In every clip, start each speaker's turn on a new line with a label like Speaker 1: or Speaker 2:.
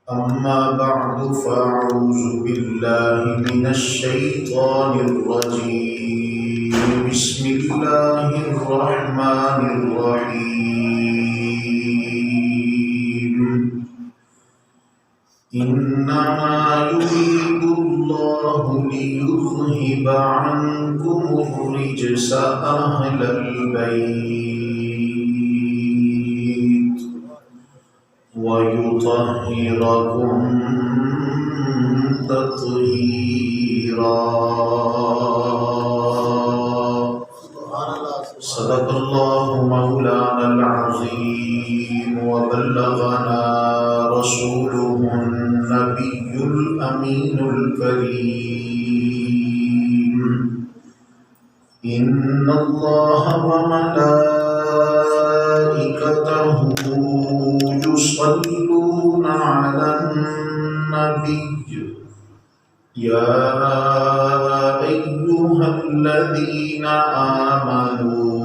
Speaker 1: أما بعد فأعوذ بالله من الشيطان الرجيم بسم الله الرحمن الرحيم إنما يريد الله ليذهب عنكم الرجس أهل البيت ويطهركم تطهيرا صدق الله مولانا العظيم وبلغنا رسوله النبي الأمين الكريم إن الله وملائكته يصلون على النبي يا أيها الذين آمنوا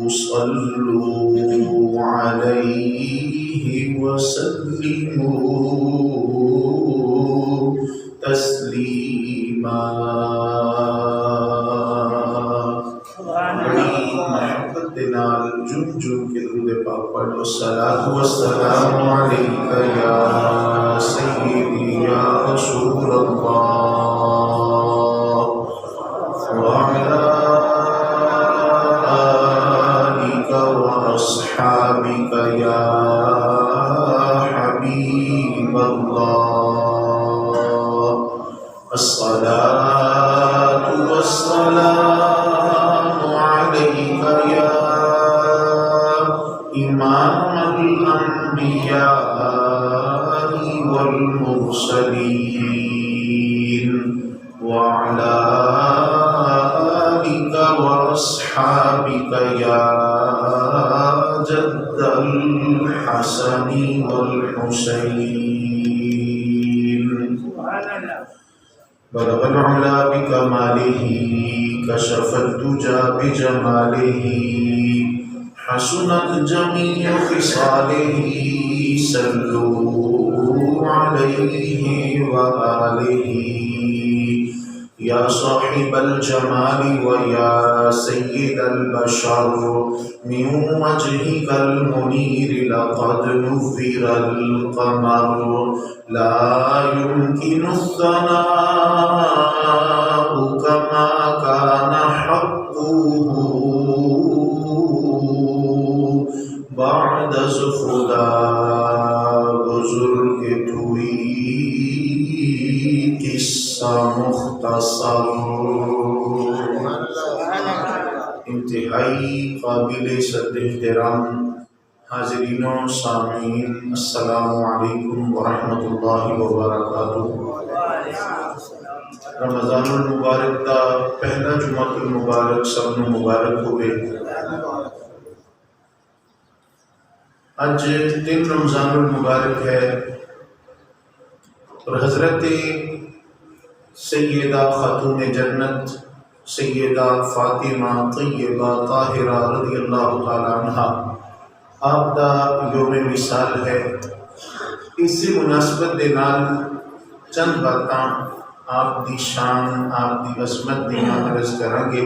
Speaker 1: صلوا عليه وسلموا تسليما. جن کے درود پاک پڑھو. الصلاۃ والسلام علیک یا سیدی یا رسول اللہ وعلی آلک واصحابک یا حبیب اللہ. الصلاۃ والسلام علیک یا إمام الأنبياء والمرسلين وعلى آلك وأصحابك يا جد الحسن والحسين. بلغ العلا بكماله كشف الدجى بجماله حسنت جميع خصاله صلوا عليه وآله. يا صاحب الجمال ويا سيد البشر من وجهك المنير لقد نذر القمر لا يمكن الثناء كما كان حقه بعد خدا بزرگ توئی قصہ مختصر. انتہائی قابل صد احترام حاضرین و سامعین، السلام علیکم ورحمۃ اللہ وبرکاتہ. رمضان المبارک کا پہلا جمعہ المبارک سب نے مبارک ہوئے. آج دن رمضان المبارک ہے اور حضرت سیدہ خاتون جنت سیدہ فاطمہ طیبہ طاہرہ رضی اللہ تعالی عنہا آپ دا یوم وصال ہے. اس مناسبت دے نال چند باتاں آپ دی شان آپ دی عظمت دیاں عرض کریں گے.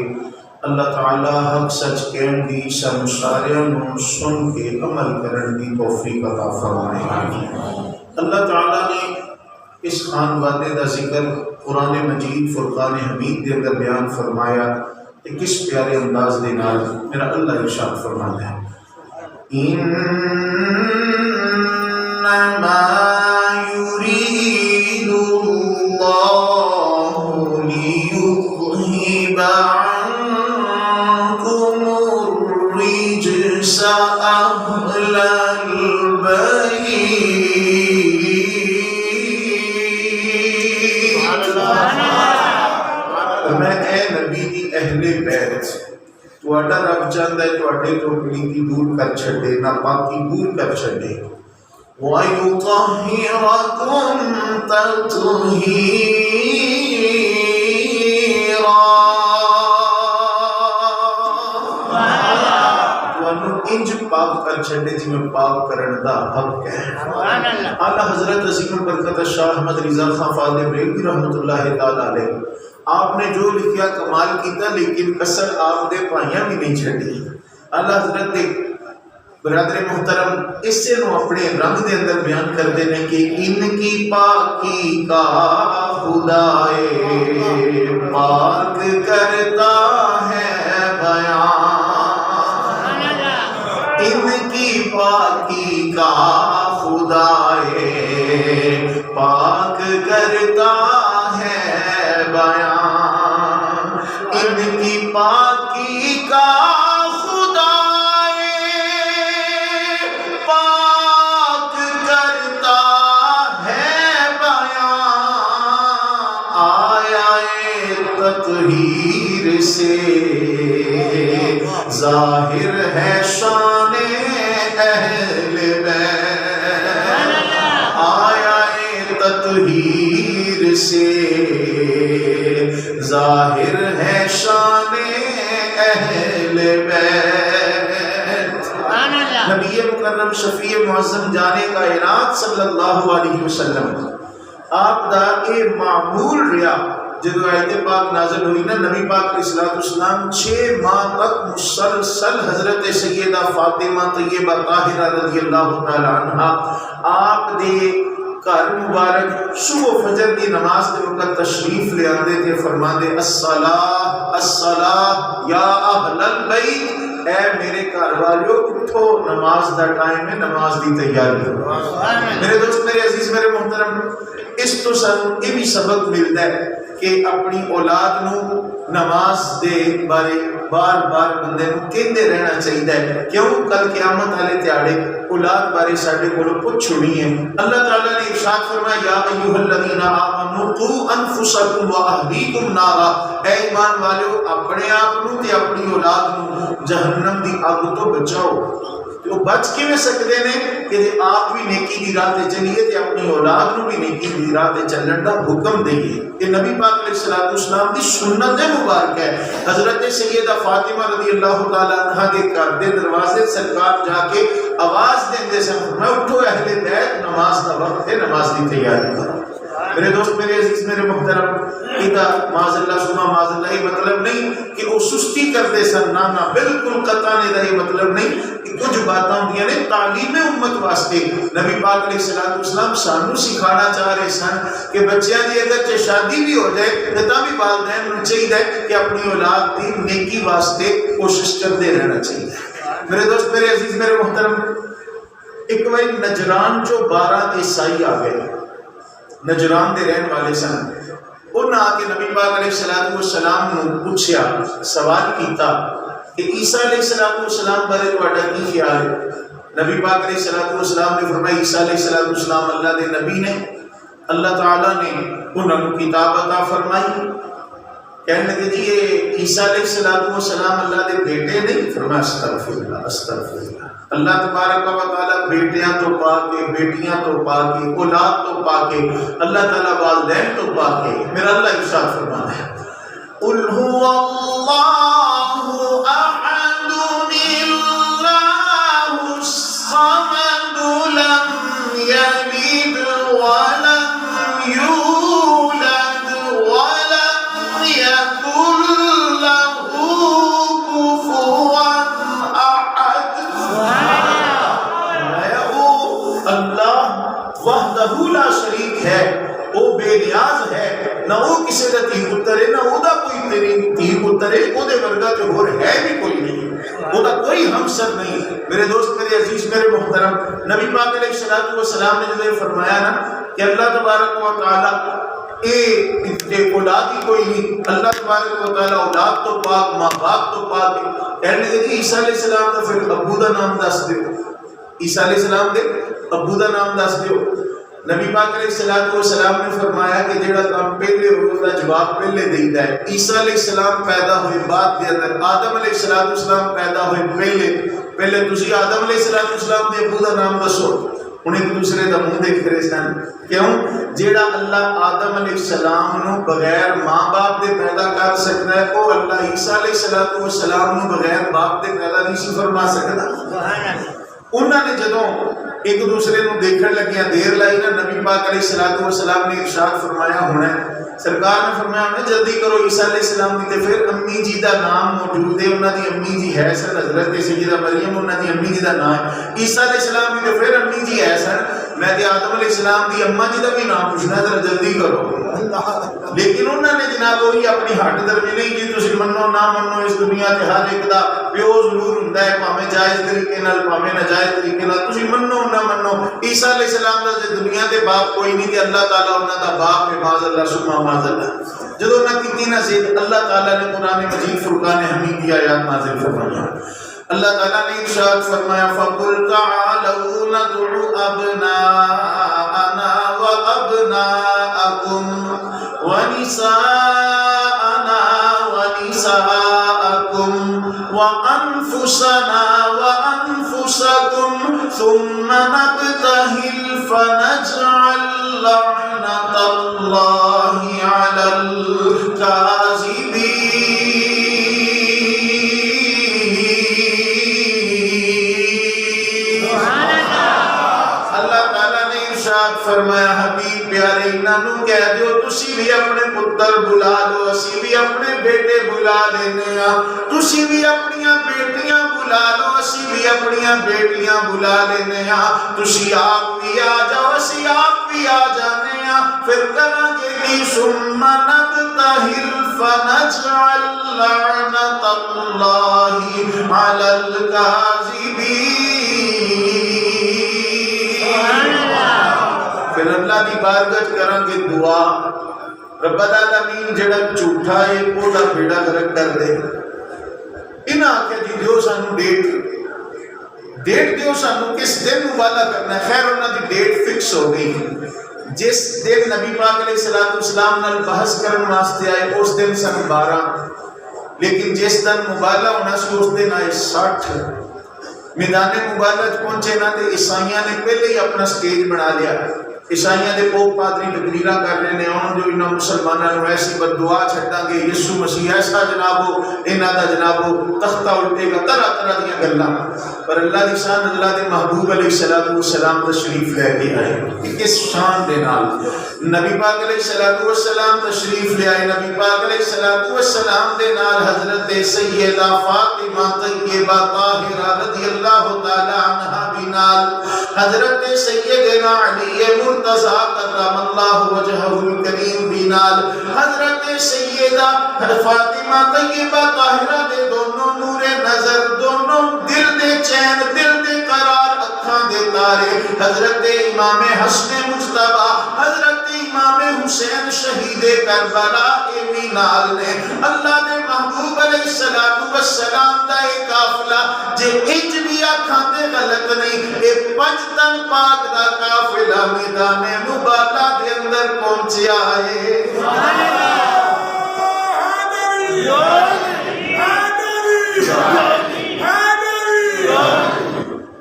Speaker 1: اللہ تعالیٰ حق سچ کہن دی سن ساریاں نو سن کے عمل کرن دی توفیق عطا فرمائے. اللہ تعالیٰ نے اس خان وعدے دا ذکر قرآن مجید فرقان حمید دے اندر بیان فرمایا کہ کس پیارے انداز دے نال میرا اللہ ارشاد فرماتا ہے انما یرید اللہ لیذہب أهل البيت. میں اے نبی دی اہل بیت تواڈا رب چاہتا ہے تواڈے تو پلیتی دور کر چھڈے، ناپاکی دور کر چھڈے. وَيُطَهِّرَكُمْ تَطْهِيرًا. انج پاک کر چھڈے جویں پاک کرن دا حق ہے۔ اعلیٰ حضرت عظیم البرکت شاہ احمد رضا خان فاضل بریلوی رحمۃ اللہ تعالی علیہ، آپ نے جو لکھیا کمال کیتا، لیکن کسر آپ دے پائیاں بھی نہیں چھڈی۔ اعلیٰ حضرت دے برادر محترم اسے نو اپنے رنگ دے اندر بیان کر دینے کہ ان کی پاکی کا خدائے پاک کرتا ہے بیان، ان کی پاکی کا خدائے پاک کرتا ہے بیان، ان کی پاکی کا تطہیر سے ظاہر ہے شان اہل بیت، آیا تطہیر سے ظاہر ہے شان اہل بیت۔ نبی مکرم شفیع معظم جانے کائنات صلی اللہ علیہ وسلم آپ دا اے معمول رہا، جدو آیت پاک نازل ہوئی نا، نبی پاک علیہ السلام 6 ماہ تک مسلسل حضرت سیدہ فاطمہ طیبہ طاہرہ رضی اللہ تعالی عنہ آپ دے گھر مبارک صبح و فجر کی نماز کے وقت تشریف لے آندے تھے، فرماندے الصلاۃ الصلاۃ یا اہل البیت، اے میرے گھر والو اٹھو، نماز دا ٹائم ہے، نماز دی تیاری کرو۔ میرے دوست، میرے عزیز، میرے محترم، اس تو سانوں یہ بھی سبق ملتا ہے کہ اپنی اولاد نو نماز دے بارے بار بار بندے نو کہندے رہنا چاہیے، کیوں کل قیامت والے دیہاڑے اولاد بارے ساڈے کولوں پوچھ ہونی ہے۔ اللہ تعالیٰ نے ارشاد فرمایا یا ایھا الذین آمنوا قوا انفسکم واہلیکم نارا، اے ایمان والو اپنے آپ نو تے اپنی اولاد نو جہنم دی اگ تو بچاؤ۔ تو بچ کیویں سکدے نے کہ جے آپ بھی نیکی دی راہ تے چلیے تے اپنی اولاد نو بھی نیکی دی راہ تے چلن دا حکم دئیے۔ یہ نبی پاک علیہ السلام دی سنت مبارک ہے۔ حضرت سیدہ فاطمہ رضی اللہ تعالی عنہا کے گھر دے دروازے سرکار جا کے آواز دیندے سن، میں اٹھو اہل بیت، نماز دا وقت ہے، نماز دی تیاری کرو۔ میرے دوست، میرے عزیز، میرے محترم، ادا معاذ اللہ سما معاذ اللہ یہ مطلب نہیں کہ وہ سستی کرتے سن، نہ بالکل قطع نہیں، یہ مطلب نہیں کہ کچھ باتاں ہوندیاں نے تعلیم امت واسطے۔ نبی پاک علیہ السلام سانو سکھانا چاہ رہے سن کہ بچیاں دی اگر شادی بھی ہو جائے تو بھی والدین نوں چاہیے کہ اپنی اولاد دی نیکی واسطے کوشش کرتے رہنا چاہیے۔ میرے دوست، میرے عزیز، میرے محترم، ایک بار نجران جو 12 عیسائی آ گئے، نجران دے رہن والے سن، انہاں آ کے نبی پاک علیہ السلام نو پوچھیا، سوال کیتا کہ عیسیٰ علیہ السلام بارے تہاڈا کی خیال ہے؟ نبی پاک علیہ السلام نے فرمایا عیسیٰ علیہ السلام اللہ دے نبی نے، اللہ تعالیٰ نے انہاں نو کتاب عطا فرمائی۔ کہنے لگے جی یہ عیسیٰ علیہ السلام اللہ دے بیٹے نہیں؟ فرمایا استغفر اللہ استغفر اللہ۔ اللہ تبارک و تعالیٰ بیٹیاں تو پا کے، بیٹیاں تو پا کے، اولاد تو پا کے، اللہ تعالیٰ والدین تو پا کے، میرا اللہ ارشاد فرمانا ہے قُلْ هُوَ اللَّهُ أَحَدٌ اللَّهُ الصَّمَدُ لَمْ يَلِدْ وَلَمْ يُولَدْ وَلَمْ يَكُنْ لَهُ كُفُوًا أَحَدٌ۔ اللہ وحدہ لا شریک ہے، وہ بے نیاز ہے، نہ وہ کسی کا تھی پتر ہے، نہ وہ کوئی تیری تھی پتر ہے، وہ ورگا جو ہو ہے بھی کوئی نہیں، وہ کوئی ہمسر نہیں۔ میرے دوست، میرے عزیز، میرے محترم، نبی پاک علیہ السلام نے جو فرمایا نا کہ اللہ تبارک و تعالی اے اولاد ہی کوئی نہیں، اللہ تبارک و تعالی اولاد تو پاک، ماں باپ تو پاک ہے۔ کہنے لگے جی عیسیٰ علیہ السلام تو پھر ابو دا نام دس دیو، عیسیٰ علیہ السلام دے ابو دا نام دس دیو۔ نبی پاک علیہ السلام نے فرمایا کہ جڑا کام پہلے ہوئے اس کا جواب پہلے دیتا ہے۔ عیسیٰ علیہ السلام پیدا ہوئے بعد دے اندر، آدم علیہ السلام پیدا ہوئے پہلے تسی آدم علیہ السلام دے ابو دا نام دسو، انہیں ایک دوسرے دا منہ دیکھ رہے سن، کیوں؟ جیڑا اللہ آدم علیہ السلام نو بغیر ماں باپ دے پیدا کر سکتا ہے، وہ اللہ عیسیٰ علیہ السلام نو بغیر باپ دے پیدا نہیں سی فرما سکتا۔ انہوں نے جدوں ایک دوسرے کو دیکھن لگیا دیر لائی نا، نبی پاک علیہ الصلوۃ والسلام نے ارشاد فرمایا ہونا ہے، سرکار نے فرمایا ہونا جلدی کرو عیسیٰ علیہ السلام دی تے پھر امی جی دا نام موجود ہے، انہاں دی امی جی ہے سن حضرت سیدہ مریم، انہاں دی امی جی دا نام ہے عیسیٰ علیہ السلام دی تے پھر امی جی ہے سن، میں تے آدم علیہ السلام دی اما جی دا بھی نام پوچھنا ذرا جلدی کرو، لیکن انہوں نے جناب وہی اپنی ہٹ درمی نہیں کی، تسی منو نہ منو اس دنیا تے ہر ایک دا پیو ضرور ہوندا ہے، بھاویں جائز طریقے نال بھاویں ناجائز طریقے نال، تسی منو نہ منو عیسیٰ علیہ السلام دا دنیا دے باپ کوئی نہیں تے اللہ تعالیٰ انہاں دا باپ ہے، معاذ اللہ ثم معاذ اللہ، جدوں نہ کیتی نہ زید، اللہ تعالیٰ نے قرآن مجید فرقان حمید کی آیات نازل فرمائی، اللہ تعالیٰ نے ارشاد فرمایا فَقُلْ تَعَالَوْا نَدْعُ أَبْنَاءَنَا وَأَبْنَاءَكُمْ وَنِسَاءَنَا وَنِسَاءَكُمْ وَأَنفُسَنَا وَأَنفُسَكُمْ ثُمَّ نَبْتَهِلْ فَنَجْعَلْ لَعْنَةَ اللَّهِ عَلَى الْكَاذِبِينَ۔ فرمایا حبیب پیارے انہوں کہہ دیو تسی بھی اپنے پتر بلا لو، اسی بھی اپنے بیٹے بلا لینے ہاں، تسی بھی اپنیاں بیٹیاں بلا لو، اسی بھی اپنیاں بیٹیاں بلا لینے ہاں، تسی آپ بھی آ جاؤ، اسی آپ بھی آ جانے ہاں، پھر کریں گے کہ ثم نبتہل فنجعل لعنت اللہ علی الکاذبین۔ پھر اللہ دی بارگاہ کریں گے دعا، رب العالمین جڑا جھوٹا ہے وہ دا بیڑا گرک کر دے، انہاں آکھیا جی دیو سانو ڈیٹ دیو سانو کس دن مبالہ کرنا ہے، خیر انہاں دی ڈیٹ فکس ہو گئی، جس دن نبی پاک علیہ الصلوۃ والسلام نال بحث کرن واسطے آئے اس دن سن 12، لیکن جس دن مبالہ ہونا سی اس دن آئے 60۔ میدان مبالغہ پہنچے نہ تے عیسائیاں نے پہلے ہی اپنا سٹیج بنا لیا، عیسائیاں دے پوپ پادری تقریراں کر رہے ہیں، انہوں جو انہوں مسلمانوں نے ایسی بددعا چھٹاں گے، یسوع مسیح ایسا جنابو انہاں دا جنابو تختہ الٹے گا، طرح طرح دیاں گلاں، پر اللہ دی شان اللہ دے محبوب علیہ الصلوۃ والسلام تشریف لے کے آئے، کس شان دے نال نبی پاک علیہ الصلوۃ والسلام تشریف لے آئے، نبی پاک علیہ الصلوۃ والسلام دے نال حضرت سیدہ فاطمہ طیبہ طاہرہ رضی اللہ تعالی عنہا بھی نال، حضرت سیدنا علی مرتضی کرم اللہ وجہہ الکریم بھی نال، حضرت سیدہ فاطمہ طیبہ طاہرہ دے دونوں نور نظر، دونوں دل دے چین، دل دے قرار، اکھاں دے تارے، حضرت امام حسن مجتبی، حضرت امام حسین شہید کربلا ایمی نال نے، اللہ دے محبوب علیہ الصلوۃ والسلام دا ایک قافلہ جے انج بھی آکھاں تے غلط نہیں، اے پنج تن پاک دا قافلہ میدان مبالہ دے اندر پہنچیا ہے۔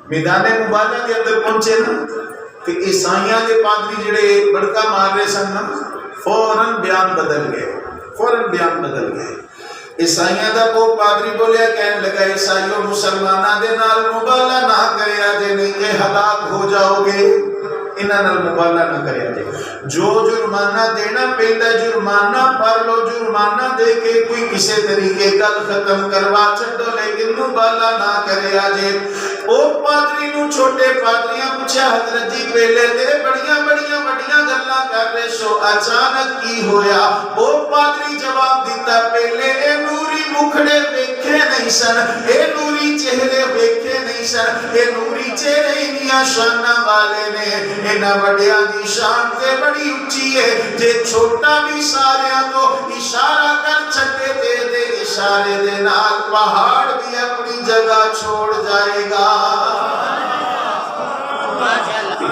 Speaker 1: میدان مبالغہ دے اندر پہنچے نا کہ عیسائیاں دے پادری جڑے بڑکا مار رہے سن نا فوراً بیان بدل گئے، عیسائیاں دا وہ پادری بولیا کہنے لگا عیسائیوں مسلمانہ دے نال مبالغہ نہ کریا جے نہیں کہ ہلاک ہو جاؤ گے، انہاں نال مبالغہ نہ کریا جے، جو جرمانہ دینا پیندا جرمانہ پر لو، جرمانہ دے کے کوئی کسی طریقے گل ختم کروا چھڈو، لیکن مبالغہ نہ کریا جے۔ او پادری نو چھوٹے پادریاں پوچھا حضرت جی پہلے تے بڑیاں گلاں کر رہے سو اچانک کی ہویا؟ او پادری جواب دیتا پہلے اے نوری مکھڑے ویکھے نہیں سن، اے نوری چہرے ویکھے نہیں سن، اے نوری چہرے انیاں شاناں والے نے، انہاں وڈیاں دی شان تے بڑی اونچی ہے، جے چھوٹا بھی ساریاں تو اشارہ کر چھڈے دے اشارے دے نال پہاڑ بھی اپنی جگہ چھوڑ جائے گا۔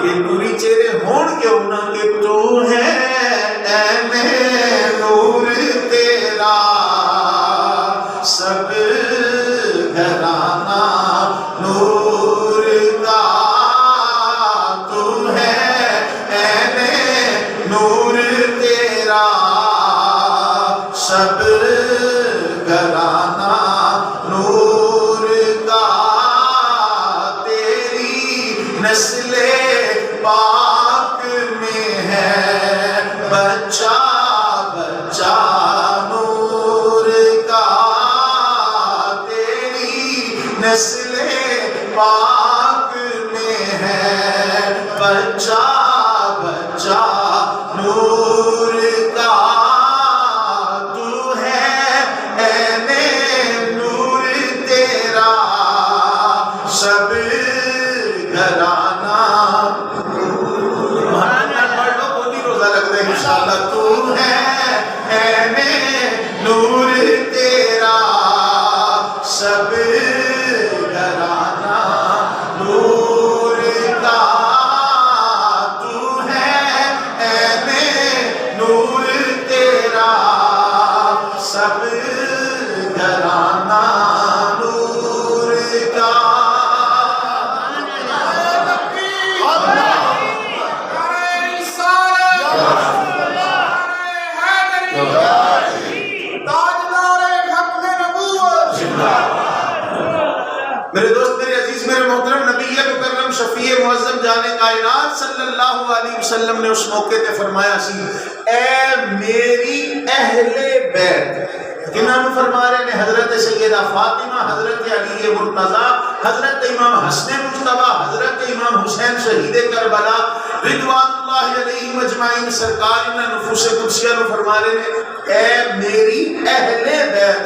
Speaker 1: یہ نوری چہرے ہون کیوں نہ کہ تو ہے اے میں نور تیرا سب گھرانہ نور کا، تو ہے اے میں نور تیرا سب گھرانہ نور کا، پاک میں ہے بچہ بچہ نور کا، تیری نسل پاک میں ہے بچہ بچہ نور کا، تو ہے عین نور تیرا سب گھرانہ، پڑھ لو وہ بھی روزہ لگتا ہے انشاءاللہ، تو ہے عین نور تیرا سب گھرانہ نور کا، تو ہے عین نور تیرا سب گھرانہ نور کا۔ میرے دوست، میرے عزیز، میرے محترم، نبی مکرم شفیع معظم جان کائنات صلی اللہ علیہ وسلم نے اس موقع تے فرمایا سی، اے میری اہل بیت، کنہاں نوں فرما رہے ہیں؟ حضرت سیدہ فاطمہ، حضرت علی مرتضیٰ، حضرت امام حسن مجتبیٰ، حضرت امام حسین شہید کربلا رضوان اللہ علیہم اجمعین، سرکار انہاں نفوس قدسیہ نوں فرما رہے ہیں، اے میری اہل بیت،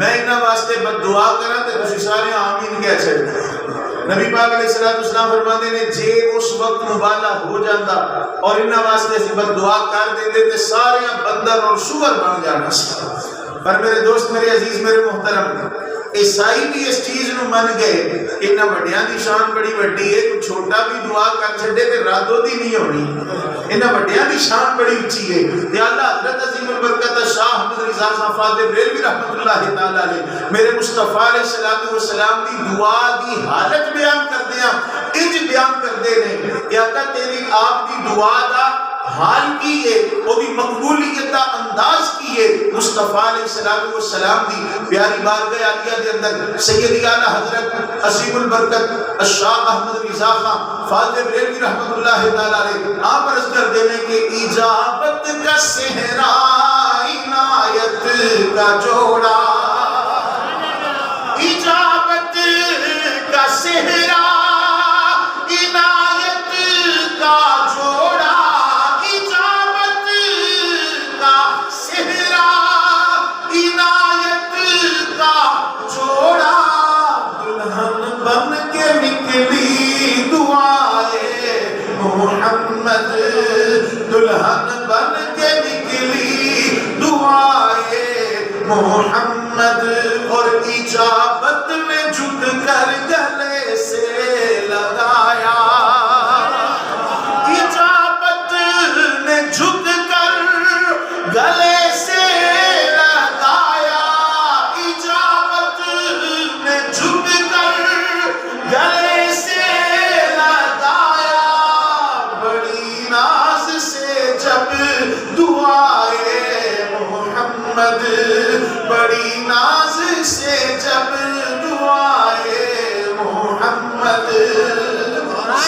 Speaker 1: میں انہاں واسطے بد دعا کراں تے تسی سارے آمین کہہ چھڑو۔ نبی پاک علیہ السلام فرماتے نے جے اس وقت مبالغہ ہو جاتا اور انہاں واسطے اسی بد دعا کر دیندے تے سارے بندر اور سور بن جانا سی۔ پر میرے دوست، میرے عزیز، میرے محترم، عیسائی بھی اس چیز نو من گئے کہ انہاں وڈیاں دی شان بڑی وڈی ہے، کوئی چھوٹا بھی دعا کر چھڈے تے رد ہوتی نہیں ہونی، انہاں وڈیاں دی شان بڑی اونچی ہے۔ تے اللہ حضرت عظیم البرکت شاہ احمد رضا خان فاضل بریلوی رحمۃ اللہ تعالی علیہ میرے مصطفیٰ علیہ السلام دی دعا دی حالت بیان کردے ہیں، انج بیان کردے نے کہ آقا تیری آپ دی دعا دا حال کی ہے، وہ بھی مقبولیت دا انداز کی ہے۔ مصطفیٰ علیہ السلام دی پیاری بارگاہ عالیہ دے اندر سیدی اعلیٰ حضرت عظیم البرکت الشاہ احمد رضا خان فاضل بریلوی رحمۃ اللہ تعالی علیہ آپ عرض کر دینے کہ اجابت کا صحرا عنایت کا جوڑا، اجابت کا صحرا عنایت کا جوڑا، اجابت کا صحرا عنایت کا جوڑا، دلہن بن کے نکلی دعائے محمد، دلہن بن کے نکلی دعائے محمد، اور اجابت میں جھک کر گلے سے لگایا، اجابت نے جھک کر گلے سے لگایا، اجابت نے جھک کر گلے سے لگایا، بڑی ناز سے جب دعائے محمد، بڑی ناز سے جب دعائے محمد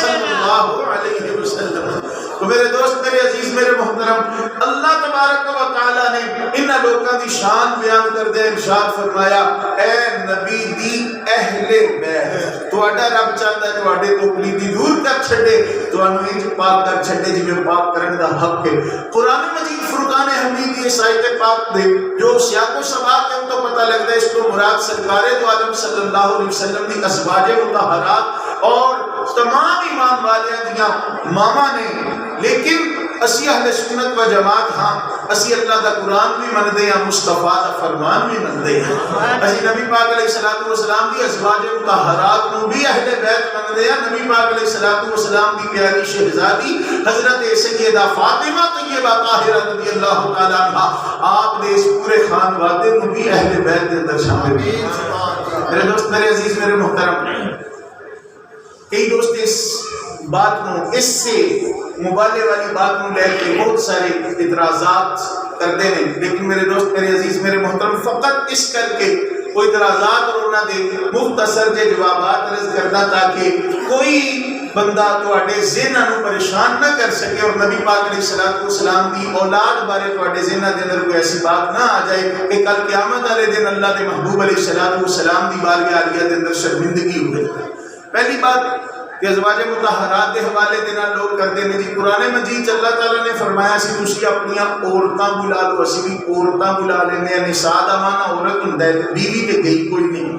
Speaker 1: صلی اللہ علیہ وسلم۔ تو میرے دوست، میرے عزیز، میرے محترم، اللہ تبارک و تعالیٰ نے انہاں لوگاں دی شان بیان کردے ارشاد فرمایا، اے نبی دی اہل بیت، تہاڈا رب چاہتا ہے تہاڈے تو پلیتی دور کر چھڈے، تہانوں انج پاک کر چھڈے جویں پاک کرن دا حق ہے۔ قرآن مجید فرقان حمید کی اس آیت پاک دے جو سیاق و سباق ہے ان کو پتہ لگتا ہے اس کو مراد سرکار دو عالم صلی اللہ علیہ وسلم دی ازواج مطہرات اور تمام ایمان والیاں دیاں ماما نے۔ لیکن اسی اہل سنت و جماعت ہاں اسی اللہ دا قرآن بھی مندے ہیں، مصطفیٰ دا فرمان بھی مندے ہیں، اسی نبی پاک علیہ السلام دی ازواج مطہرات کو بھی اہل بیت مندے ہیں۔ نبی پاک علیہ السلام دی پیاری شہزادی حضرت سیدہ فاطمہ طیبہ طاہرہ رضی اللہ تعالیٰ عنہ آپ نے اس پورے خانوادے کو بھی اہل بیت کے اندر شامل کیا۔ میرے دوست، میرے عزیز، میرے محترم، کئی دوست اس بات کو، اس سے مبالغے والی بات کو لے کے بہت سارے اعتراضات کرتے ہیں، لیکن میرے دوست، میرے عزیز، میرے محترم، فقط اس کر کے کوئی اعتراضات اور انہوں نے مختصر کے جوابات عرض کرنا تاکہ کوئی بندہ تواڈے ذہناں نوں پریشان نہ کر سکے اور نبی پاک علیہ الصلوۃ والسلام دی اولاد بارے تواڈے ذہناں دے اندر کوئی ایسی بات نہ آ جائے کہ کل قیامت والے دن اللہ دے محبوب علیہ الصلوۃ والسلام دی بارگاہ عالیہ دے اندر شرمندگی ہوئے۔ پہلی بات کہ ازواج مطہرات دے حوالے دے نال لوگ کردے نے جی قرآن مجید اللہ تعالیٰ نے فرمایا سی تسی اپنیاں عورتاں بلا لو، اسی بھی عورتاں بلا لینے ہیں۔ نساء دا معنی عورت ہوندا ہے، بیوی تے گئی کوئی نہیں،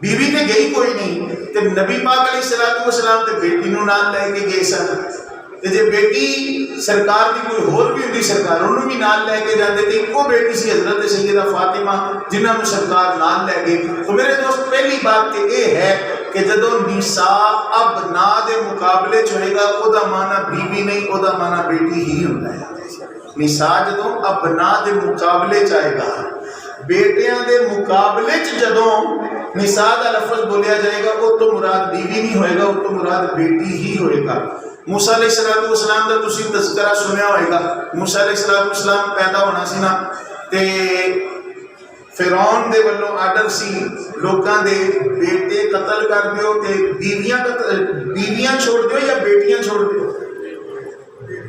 Speaker 1: بیوی تے گئی کوئی نہیں تے نبی پاک علیہ الصلوۃ والسلام تے بیٹی نوں نال لے کے گئے سن تے جے بیٹی سرکار دی کوئی ہور بھی ہوندی سرکار انہوں بھی نال لے کے جاندے تے ایکو بیٹی سی حضرت سیدہ فاطمہ جنہاں نوں سرکار نال لے گئے۔ تو میرے دوست پہلی بات تے اے ہے کہ جدو نساء ابنا دے مقابلے چ ہوئے گا او دا معنی بیوی نہیں، او دا معنی بیٹی ہی ہوتا ہے۔ نساء جدو ابنا دے مقابلے چاہے گا، بیٹیاں دے مقابلے چ جدو نساء دا لفظ بولیا جائے گا او تو مراد بیوی نہیں ہوئے گا، او تو مراد بیٹی ہی ہوئے گا۔ موسیٰ علیہ السلام دا تسی تذکرہ سنیا ہوئے گا، موسیٰ علیہ السلام پیدا ہونا سی نا تے فرعون دے ولوں آرڈر سی لوکاں دے بیٹے قتل کر دیو تے بیویاں چھوڑ دیو یا بیٹیاں چھوڑ دیو،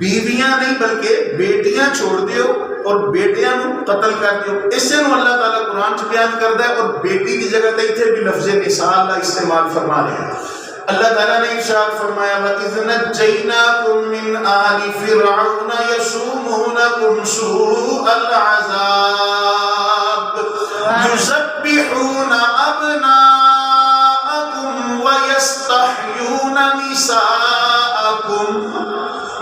Speaker 1: بیویاں نہیں بلکہ بیٹیاں چھوڑ دیو اور بیٹیاں نو قتل کر دیو۔ اس سے نو اللہ تعالیٰ قرآن چ بیان کردا ہے اور بیٹی کی جگہ تے ایتھے بھی لفظ نساء اللہ استعمال فرما رہے ہیں۔ اللہ تعالیٰ نے ارشاد فرمایا وَإِذْ نَجَّيْنَاكُم مِّنْ آلِ فِرْعَوْنَ يَسُومُونَكُمْ سُوءَ الْعَذَابِ يُذَبِّحُونَ أَبْنَاءَكُمْ وَيَسْتَحْيُونَ نِسَاءَكُمْ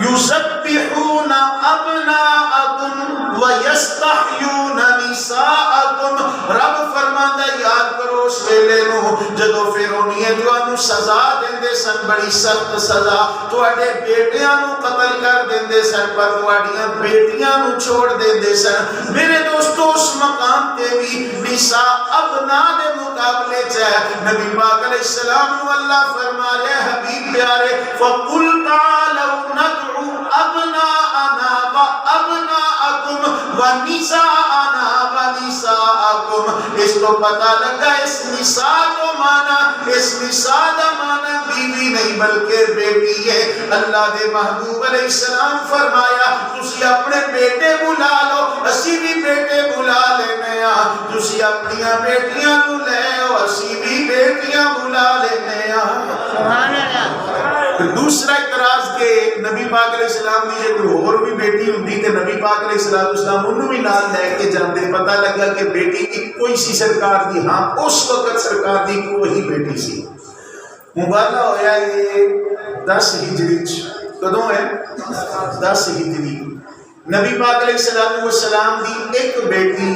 Speaker 1: يُذَبِّحُونَ أَبْنَاءَكُمْ وَيَسْتَحْيُونَ نِسَاءَكُمْ۔ رب فرماندا یاد کرو اس ویلے نو جدو فرعونیت تانوں سزا دیندے سن، بڑی سخت سزا، تواڈے بیٹیاں نو قتل کر دیندے سن پر تواڈیاں بیٹیاں نو چھوڑ دیندے سن۔ میرے دوستو اس مقام تے بھی نساء ابنا دے مقابلے چ ہے۔ نبی پاک علیہ السلام نو اللہ فرما رہے حبیب پیارے فَقُلْ تَعَالَوْا نَدْعُوا أَبْنَاءَنَا وَأَبْنَاءَكُمْ وَنِسَاءَنَا وَنِسَاءَكُمْ۔ اس تو پتہ لگا اس نساء کو مانا، اس نساء دا مانا بیوی نہیں بلکہ بیٹی ہے۔ اللہ دے محبوب علیہ السلام فرمایا تسی اپنے بیٹے بلا لو، اسی بھی بیٹے بلا لینے آ، تسی اپنیاں بیٹیاں نو لے آؤ، اسی بھی بیٹیاں بلا لینے آ۔ سبحان اللہ۔ دوسرا اعتراض کہ نبی پاک علیہ السلام دی جے کوئی اور بھی بیٹی ہوندی تے نبی پاک علیہ السلام انہوں بھی نال لے کے جاندے، پتہ لگا کہ بیٹی ایکو ہی سی سرکار دی، ہاں اس وقت سرکار دی کوئی ہی بیٹی سی۔ مبالغہ ہویا یہ 10 ہجری کدوں ہے 10 ہجری۔ نبی پاک علیہ السلام دی ایک بیٹی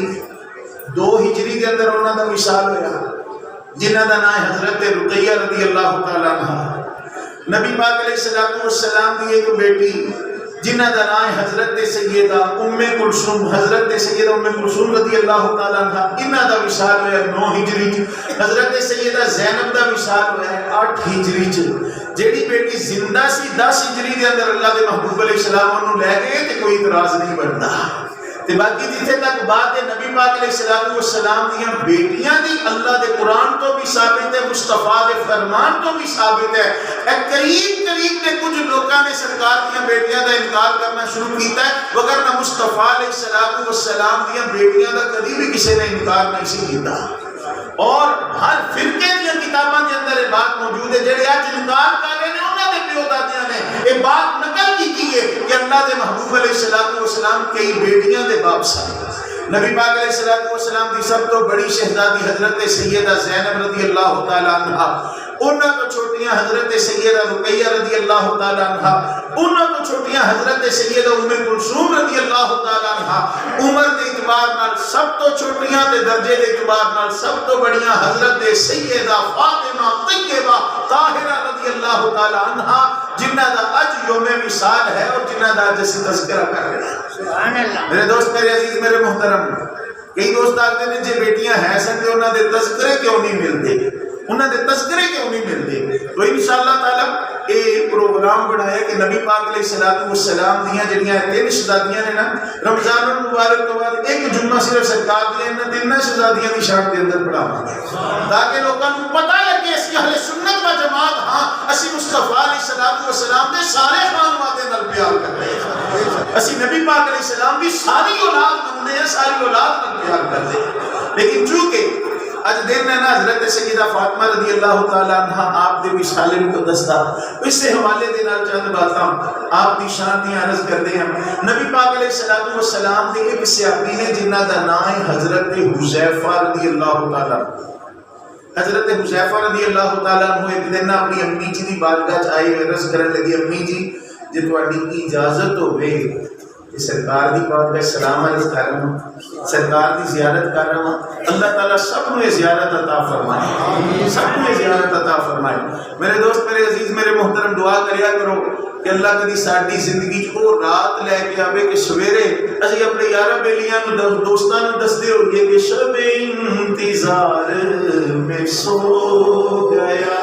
Speaker 1: 2 ہجری کے اندر انہوں دا وصال ہویا جنہ دا نام حضرت رقیہ رضی اللہ تعالیٰ عنہ۔ نبی پاک علیہ السلام دی ایک بیٹی جنہ دا نام حضرت سیدہ ام کلثوم، حضرت سیدہ ام کلثوم رضی اللہ تعالیٰ عنہ، انہاں دا وصال ہویا 9 ہجری۔ حضرت سیدہ زینب دا وصال ہویا 8 ہجری۔ جیڑی بیٹی زندہ سی 10 ہجری دے اندر اللہ دے محبوب علیہ السلام انہوں لے گئے تے کوئی اعتراض نہیں بنتا۔ تے باقی جتھے تک بات ہے نبی پاک علیہ السلام دیاں بیٹیاں دی اللہ دے قرآن تو بھی ثابت ہے، مصطفیٰ دے فرمان تو بھی ثابت ہے۔ قریب دے کچھ لوگوں نے سرکار دیاں بیٹیاں دا انکار کرنا شروع کیتا ہے، وگرنہ مصطفیٰ علیہ السلام دیاں بیٹیاں دا کبھی بھی کسی نے انکار نہیں سی کیتا۔ اور ہر فرقے دیاں کتاباں دے اندر یہ بات موجود ہے، جڑے اج انکار کر رہے ہیں انہاں دے پیو دادیاں نے یہ بات نقل کی ہے کہ اللہ دے محبوب علیہ السلام کئی بیٹیاں دے باپ سن۔ نبی پاک علیہ السلام دی سب تو بڑی شہزادی حضرت سیدہ زینب رضی اللہ تعالیٰ عنہ، انہاں تو چھوٹیاں حضرت سیدہ رقیہ رضی اللہ تعالیٰ عنہ، انہاں تو چھوٹیاں حضرت سیدہ ام کلثوم رضی اللہ تعالیٰ عنہ، عمر دے اعتبار نال سب تو چھوٹیاں تے درجے دے اعتبار نال سب تو بڑیاں حضرت سیدہ فاطمہ طیبہ طاہرہ رضی اللہ تعالیٰ عنہ، جنہ دا اج یوم وصال ہے اور جنہ دا اج اسی تذکرہ کر رہے ہیں۔ سبحان اللہ۔ میرے دوست، میرے عزیز، میرے محترم، کئی دوست آتے ہیں جی بیٹیاں ہیں سن تے انہاں دے تذکرے کیوں نہیں ملتے، انہاں دے تذکرے کیوں نہیں ملتے؟ تو انشاءاللہ تعالی یہ پروگرام بنایا کہ نبی پاک علیہ الصلوۃ والسلام دیاں جڑیاں 3 شہزادیاں نے نا رمضان المبارک تو بعد ایک جمعہ صرف سرکار دے انہاں 3 شہزادیاں دی شان دے اندر پڑھاواں گے تاکہ لوکاں نوں پتہ لگے اسی اہل سنت و جماعت ہاں اسی مصطفیٰ علیہ الصلوۃ والسلام دے سارے خانواں نال پیار کر رہے ہیں اسی نبی پاک علیہ السلام دی ساری اولاد مننے ہیں ساری اولاد نال پیار کرتے ہیں لیکن چونکہ اج دن ہے نا حضرت سیدہ فاطمہ رضی اللہ تعالی عنہ آپ دے وصال مقدس دا اس سے حوالے دے نال چند باتاں آپ دی شان دی عرض کردے ہیں نبی پاک علیہ الصلوۃ والسلام دے ایک صحابی نے جنہ دا نام ہے حضرت حذیفہ رضی اللہ تعالی حضرت حذیفہ رضی اللہ تعالی عنہ ایک دن اپنی امی جی دی بارگاہ چ آئے عرض کرن لگے امی جی جے تہاڈی اجازت ہوے سرکار دی بارگاہ سلام عرض کر رہا ہوں سرکار دی زیارت کر رہا ہوں اللہ تعالیٰ سب کو زیارت عطا فرمائے سب کو زیارت عطا فرمائے میرے دوست میرے عزیز میرے محترم دعا کریا کرو کہ اللہ کدی ساری زندگی کو رات لے کے آوے کہ سویرے اسی اپنے یارہ بیلیاں دوستاں نوں دسدے ہوئے کہ شب انتظار میں سو گیا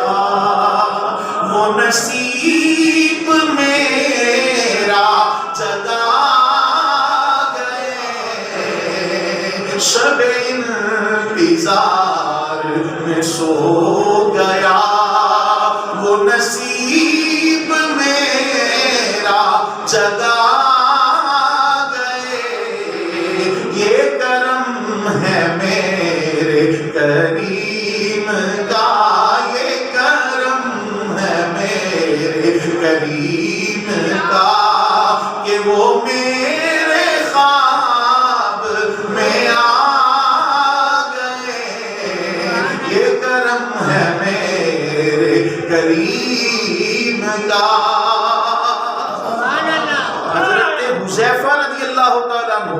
Speaker 1: وہ نصیب میرا جگا شب انتظار میں سو گیا وہ نصیب میرا جگا گئے یہ کرم ہے میرے کریم کا یہ کرم ہے میرے کریم کا کہ وہ میرے خواب میں کریم کا حضرت حذیفہ رضی اللہ تعالیٰ عنہ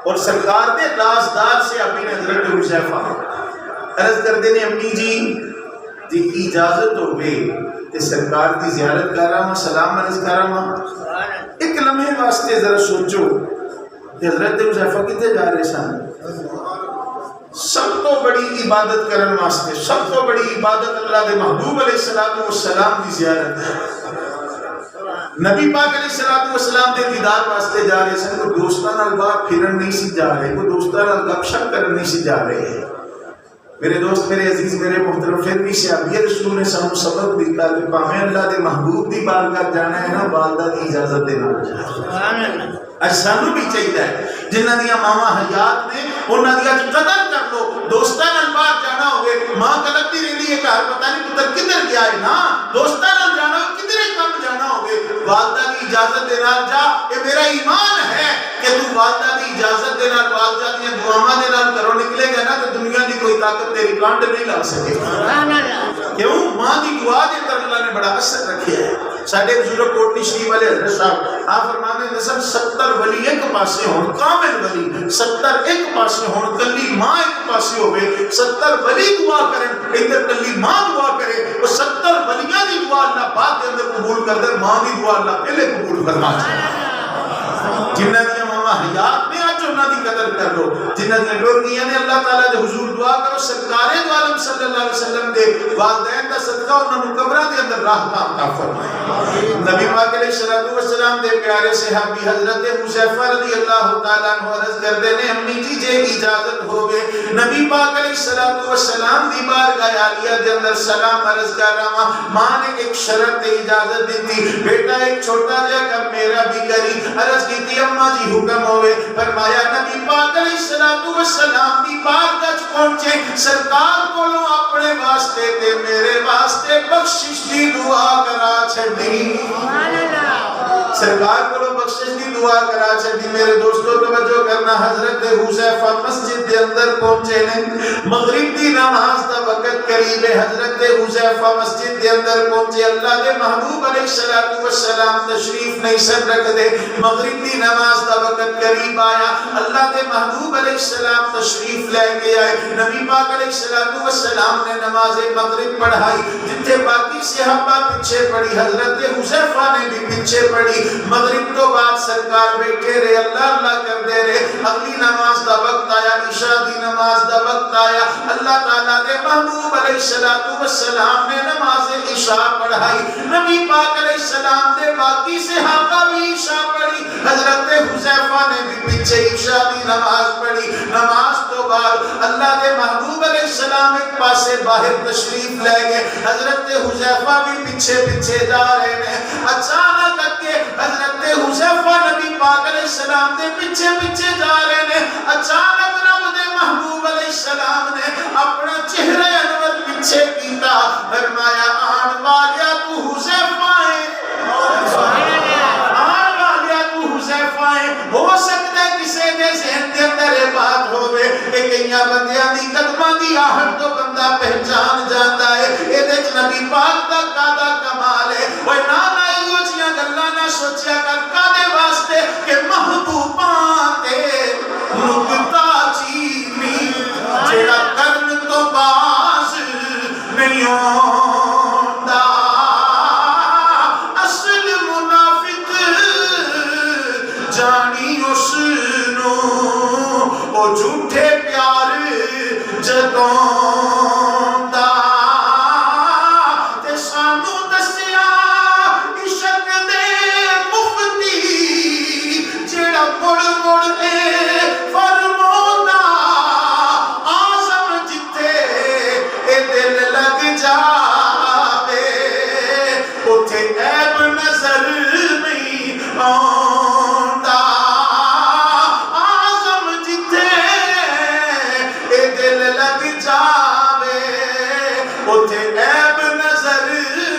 Speaker 1: اور سرکار دے رازدار سے اپنی حضرت حذیفہ عرض کردے نے امی جی اجازت ہو گئی کہ سرکار دی زیارت کر رہا ہوں سلام عرض کر رہا ہوں ایک لمحے واسطے ذرا سوچو کہ حضرت حذیفہ کتے جا رہے سن سب تو بڑی عبادت کرن واسطے سب تو بڑی عبادت اللہ دے محبوب علیہ الصلوۃ والسلام دی زیارت نبی پاک علیہ الصلوۃ والسلام دے دیدار واسطے جا رہے سن کوئی دوستاں نال باہر پھرن نہیں سی جا رہے کوئی دوستاں نال گپ شپ کرن نہیں سی جا رہے میرے دوست میرے عزیز میرے محترم پھر بھی صحابی رسول نے سانوں سبق دیتا کہ پاویں اللہ دے محبوب دی بارگاہ جانا ہے نا والدہ دی اجازت دے نال سبحان اللہ اج سانوں بھی چاہیے جنہاں دیاں ماواں حیات نے انہاں دی قدر کر لو دوستاں نال باہر جانا ہوے ماں کلکتی رہندی ہے گھر پتہ نہیں پتر کدھر گیا ہے نا دوستاں نال جانا کدھر کم جانا ہوے والدہ دی اجازت دے نال جا اے میرا ایمان ہے کہ تو والدہ دی اجازت دے نال والدہ دی دعاواں دے نال گھروں نکلے گا نا تے دنیا دی کوئی طاقت تیری کانٹ نہیں لا سکے سبحان اللہ کیوں ماں دی دعا دے اندر اللہ نے بڑا اثر رکھیا ہے ساڈے بزرگ کوٹلی شریف والے حضرت صاحب آپ فرماتے ہیں سب 70 ولی ایک پاسے ہون کامل ولی 70 ایک پاسے ہون کلی ماں ایک پاسے ہوئے 70 ولی دعا کریں ادھر کلی ماں دعا کرے وہ 70 ولیاں دی دعا اللہ بعد کے اندر قبول کر دے ماں دی دعا اللہ پہلے قبول کرنا چاہیے جنہ دی ماما حیات میں آج انہاں دی قدر کر لو جنہ دی ڈورنیاں نے اللہ تعالیٰ دے حضور دعا کرو سرکار دو عالم صلی اللہ علیہ وسلم دے والدین کا صدقہ انہاں نوں قبراں دے اندر راحت عطا فرمائے نبی پاک علیہ الصلوۃ والسلام دے پیارے صحابی حضرت حذیفہ رضی اللہ تعالیٰ عنہ عرض کردے نے امی جی جے اجازت ہو گے نبی پاک علیہ الصلوۃ والسلام دی بارگاہ عالیہ دے اندر سلام عرض کر رہا ہوں ماں نے ایک شرط تے اجازت دی بیٹا ایک چھوٹا جا کم میرا بھی کری عرض کی اماں جی حکم ہوئے فرمایا نبی پاک علیہ الصلوۃ والسلام دی بارگاہ پہنچے سرکار کولوں اپنے واسطے تے میرے واسطے بخشش دی دعا کرا چھڈی سبحان اللہ سرکار کولوں بخشش دی دعا کرا چھڈی میرے دوستو توجہ کرنا حضرت حذیفہ مسجد دے اندر پہنچے نے مغرب دی نماز دا وقت قریب ہے حضرت حذیفہ مسجد دے اندر پہنچے اللہ دے محبوب علیہ الصلوۃ والسلام تشریف نہیں سر رکھ دے مغرب دی نماز دا وقت قریب آیا اللہ دے محبوب علیہ السلام تشریف لے کے آئے نبی پاک علیہ الصلوۃ والسلام نے نماز مغرب پڑھائی جتنے باقی صحابہ پیچھے پڑھی حضرت حذیفہ نے بھی پیچھے پڑھی مغرب تو بعد سرکار بیٹھے رہے اللہ اللہ کرتے رہے. اگلی نماز دا وقت آیا, عشاء دی نماز دا وقت آیا. اللہ تعالیٰ دے محبوب علیہ السلام نے نماز عشاء پڑھائی. نبی پاک علیہ السلام دے باقی صحابہ بھی عشاء پڑھی. حضرت حذیفہ نے بھی پیچھے عشاء دی نماز پڑھی. نماز تو بعد اللہ دے محبوب علیہ السلام ایک پاسے باہر تشریف لے گئے. حضرت حذیفہ بھی پیچھے پیچھے جا رہے ہیں. اچانک کے حضرت حذیفہ نبی پاک علیہ السلام دے پیچھے پیچھے جا رہے ہیں. اچانک رب دے محبوب علیہ السلام نے اپنا چہرہ انور پیچھے کیتا. فرمایا آن والیا تو حذیفہ ہے, آن والیا تو حذیفہ ہے. ہو سکتا ہے کسی دے ذہن دے اندر یہ بات ہوئے کہ کئیاں بندیاں دی قدماں دی آہٹ تو بندہ پہچان جاتا ہے. یہ نبی پاک دا کادا کمال ہے. وہ نہ ایو جیاں گلاں نہ سوچیا کر کادے واسطے کہ محبوباں تے نکتا چینی جیڑا کرن تو باز نہیں ہوندا. اصل منافق جانی اس نو او جھوٹے پیار جتوں دا. تے سانو دسیا عشق دے مفتی جیڑا مڑ مڑ اے فرماوندا. آزم جتھے اے دل لگ جاوے اوتھے عیب نظر نہیں آوندا. آزم جتھے اے دل لگ جاوے اوتھے عیب نظر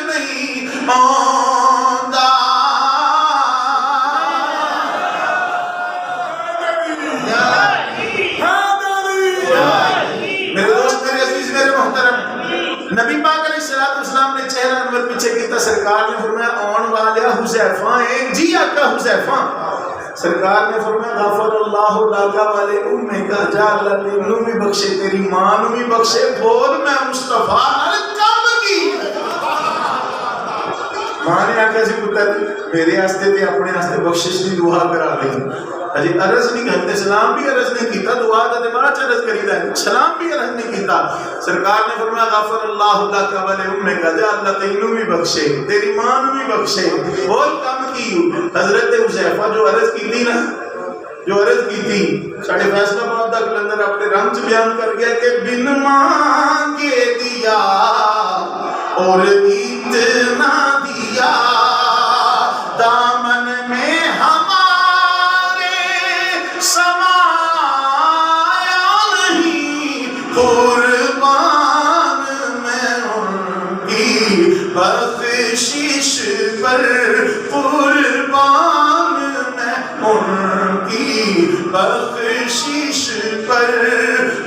Speaker 1: نہیں آوندا. میرے دوست, میرے عزیز, میرے محترم, نبی پاک علیہ السلام نے چہرہ انور پیچھے کیتا. سرکار نے فرمایا آن والیا حذیفہ ہیں. جی آقا حذیفہ. سرکار نے فرمایا غفر اللہ لک والے امک, جا اللہ تینوں بھی بخشے تیری ماں نوں بھی بخشے. بول میں مصطفیٰ نال کم کی. ماں نے آخیا سی پتر میرے واسطے تے اپنے واسطے بخشش دی دعا کرا لئی. اجے عرض نہیں کرتے, سلام بھی عرض نہیں کیتا, دعا تے بعد عرض کریدا ہے, سلام بھی عرض نہیں کیتا. سرکار نے فرمایا غفر اللہ لک والے امک, جا اللہ تینوں بھی بخشے تیری ماں نوں بھی بخشے. بول کم کی. حضرت حذیفہ جو عرض کیتی نا, جو عرض کی تھی, ساڑھے فیصلہ آباد دا کلندر اپنے رنگ چ بیان کر گیا کہ بن مانگے دیا اور اتنا دیا, دامن میں ہمارے سمایا نہیں. قربان میں ان کی بخشش پر, قربان میں ان کی بخشش پر.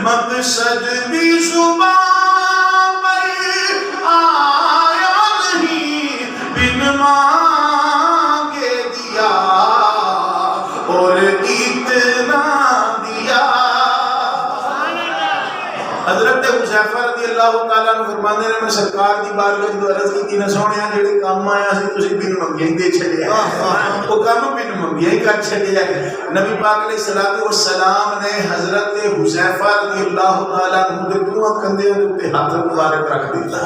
Speaker 1: مقصد بھی زبان پر آیا نہیں, بن مانگے دیا اور اتنا دیا. حضرت حذیفہ رضی اللہ تعالیٰ عنہ فرماندے نے میں سرکار دی بارگاہ جو عرض کی نہ سونیا جڑے کام آیا سی تسی بن منگے ہی دے چھڈیا. او کام بن منگے ہی کر چھڈیا. نبی پاک علیہ السلام نے حضرت حذیفہ رضی اللہ تعالیٰ عنہ دے دونوں کندھیاں دے اوپر ہاتھ مبارک رکھ دیتا.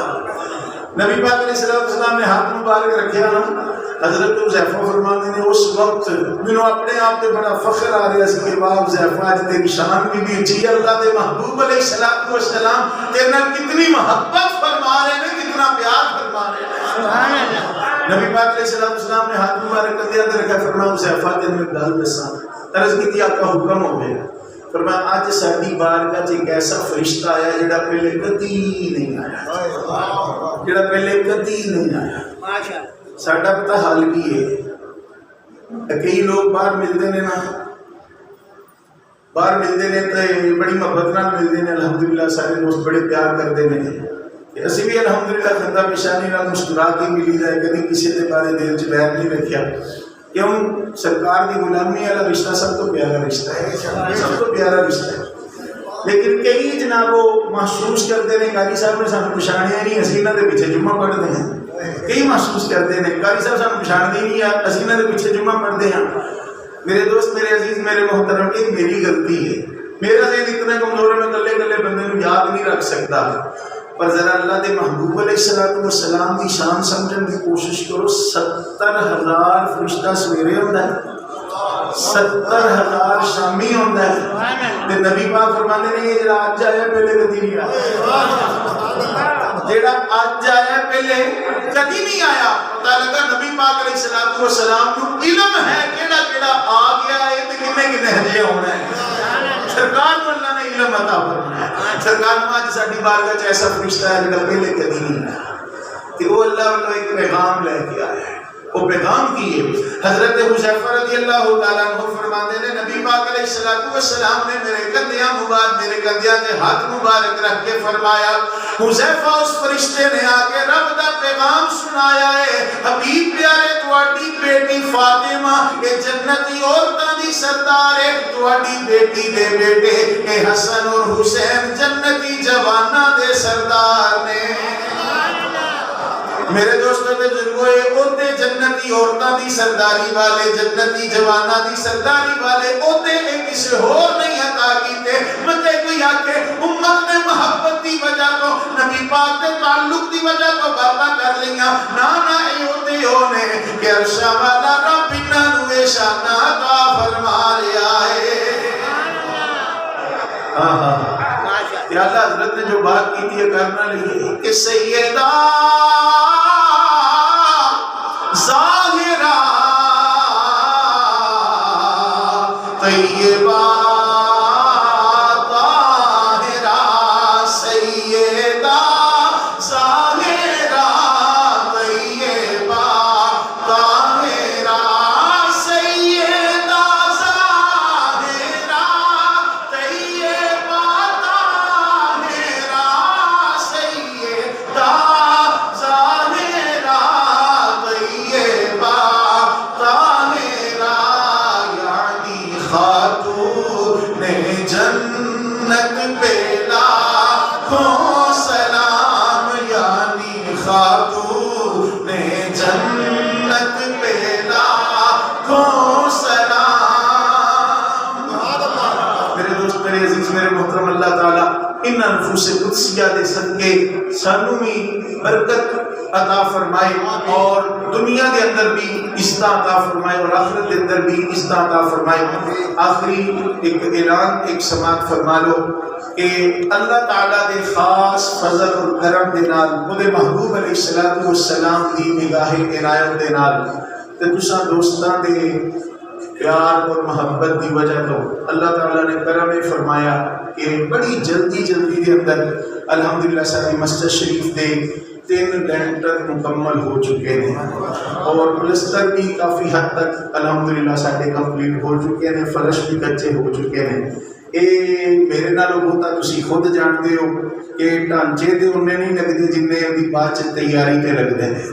Speaker 1: نبی پاک علیہ السلام نے ہاتھ مبارک رکھیا نا. حضرت حذیفہ فرماتے ہیں اس وقت مینوں اپنے آپ تے بڑا فخر آ رہا سی کہ واہ حذیفہ اج تیری شان بھی اچھی. اللہ دے محبوب علیہ السلام تیرے نال کتنی محبت فرما رہے ہیں, کتنا پیار فرما رہے ہیں. سبحان اللہ. نبی پاک علیہ السلام نے ہاتھ مبارک کندھے تے رکھا. فرمایا حذیفہ تینوں ایک گل دساں. عرض کی آقا حکم ہو گیا. فرمایا اج ساڈی بارگاہ ایک ایسا فرشتہ آیا جڑا پہلے کدی نہیں آیا, جڑا پہلے کدی نہیں آیا. ماشاءاللہ. ساڈا پتہ حال کی ہے, کئی لوگ باہر ملتے ہیں نا, باہر ملتے ہیں تو بڑی محبت نال ملتے ہیں. الحمدللہ سارے دوست بڑے پیار کرتے ہیں. اسی بھی الحمدللہ خندہ پیشانی نال مسکرا کے ملی جائے, کبھی کسی کے بارے دل چ بیر نہیں رکھیا. کیوں سرکار کی غلامی والا رشتہ سب تو پیارا رشتہ ہے, سب تو پیارا رشتہ ہے. لیکن کئی جناب وہ محسوس کرتے ہیں قاری صاحب نے سانو پچھاڑیا نہیں, اسی انہاں دے پیچھے جمعہ پڑھتے ہیں. کئی محسوس کرتے ہیں قاری صاحب سانو پچھاڑتے ہی نہیں یار، اسی انہاں دے پیچھے جمعہ پڑھتے ہیں۔ میرے دوست، میرے عزیز، میرے محترم، یہ میری غلطی ہے، میرا ذہن اتنا کمزور ہے، میں کلے کلے بندے کو یاد نہیں رکھ سکتا۔ پر ذرا اللہ دے محبوب علیہ السلام کی شان سمجھنے کی کوشش کرو۔ 70,000 فرشتہ سویرے ہوتا ہے، 70,000 شامی ہوتا ہے، تے نبی پاک فرماتے ہیں یہ جڑا اج آیا پہلے کدی نہیں آیا، جڑا اج آیا پہلے کدی نہیں آیا۔ پتہ لگا نبی پاک علیہ السلام کو علم ہے کیڑا کیڑا آ گیا ہے تے کنے کنے ہجے ہونا ہے۔ سرکار کو اللہ نے علم عطا فرمایا ہے۔ سرکار نے آج ساڈی بارگاہ چ ایسا فرشتہ ہے جڑا پہلے کدی نہیں آیا، کہ وہ اللہ والوں ایک پیغام لے کے آیا ہے۔ وہ پیغام کی ہے۔ حضرت حذیفہ رضی اللہ تعالیٰ عنہ فرماتے ہیں نبی پاک علیہ السلام نے میرے کندھیاں مبارک، میرے کندھیاں تے ہاتھ مبارک رکھ کے فرمایا، حذیفہ اس فرشتے نے آ کے رب دا پیغام سنایا ہے، حبیب پیارے تواڈی بیٹی فاطمہ اے جنتی عورتاں دی سردار ہے، تواڈی بیٹی دے بیٹے اے حسن اور حسین جنتی جواناں دے سردار نے۔ میرے دوستوں تے بزرگوں، اوتے جنتی عورتاں دی سرداری والے، جنتی جواناں دی سرداری والے اوتے کسے ہور نہیں عطا کیتے۔ متے کوئی آکے امت نے محبت دی وجہ تو، نبی پاک دے تعلق دی وجہ تو باتاں کر لیاں، نا اے اوتے ہونے کہ عرشاں والا رب انہاں نوں اے شان عطا فرما لیا ہے۔ کہ اللہ حضرت نے جو بات کی تھی کرنا لئے کہ سیدہ ظاہرہ طیبہ طاہرہ، سیدہ ظاہرہ طیبہ طاہرہ، سیدہ ظاہرہ طیبہ طاہرہ، سیدہ جنت پہ لاکھوں سلام، یعنی خاتون جنت پہ لاکھوں سلام۔ میرے دوست، میرے عزیز، میرے محترم، اللہ تعالیٰ ان نفوس قدسیہ دے صدقے سانوں بھی برکت عطا فرمائے اور دنیا دے اندر بھی عزت عطا فرمائے اور آخرت دے اندر بھی عزت عطا فرمائے۔ آخری ایک اعلان، ایک سماعت فرما لو کہ اللہ تعالیٰ دے خاص فضل اور کرم دے نال، وہ دے محبوب علیہ السلام دی نگاہ عنایت دے نال تے تساں دوستاں دے پیار اور محبت دی وجہ تو اللہ تعالیٰ نے کرم فرمایا کہ بڑی جلدی دے اندر الحمدللہ ساری مسجد شریف دے 3 لینٹر مکمل ہو چکے ہیں اور پلستر بھی کافی حد تک الحمدللہ سارے کمپلیٹ ہو چکے ہیں، فرش بھی کچے ہو چکے ہیں۔ اے میرے نالوں ہوتا تسی خود جانتے ہو کہ ڈھانچے تے انہیں نہیں لگتے جنہیں دی بعد تیاری تے لگتے ہیں،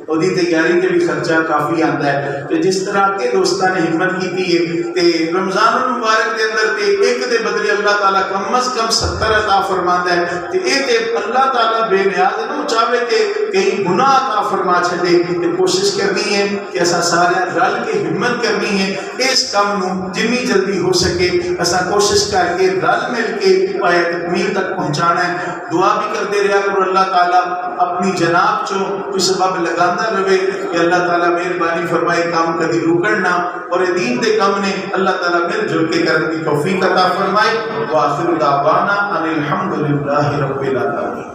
Speaker 1: اور دی تیاری کے بھی خرچہ کافی آتا ہے۔ تو جس طرح کے دوستان نے ہمت کی تھی تے رمضان المبارک دے اندر تے ایک دے بدلے اللہ تعالیٰ کم از کم 70 عطا فرماتا ہے تے اے تے اللہ تعالیٰ بے نیاز نو چاہے تے کئی گناہ عطا فرما چھڑے تے کوشش کرنی ہے کہ اسا سارے رل کے ہمت کرنی ہے اس کام نو جنی جلدی ہو سکے اسا کوشش کر کے رل مل کے پائے تکمیل تک پہنچانا ہے۔ دعا بھی کرتے رہا کرو اللہ تعالیٰ اپنی جناب چو کوئی سبب لگانا رہے کہ اللہ تعالیٰ مہربانی فرمائے کام کبھی رکڑنا اور دین دے کام نے اللہ تعالیٰ مل جل کے کرنے کی توفیق عطا فرمائے۔ وآخر دعوانا ان الحمدللہ رب العالمین۔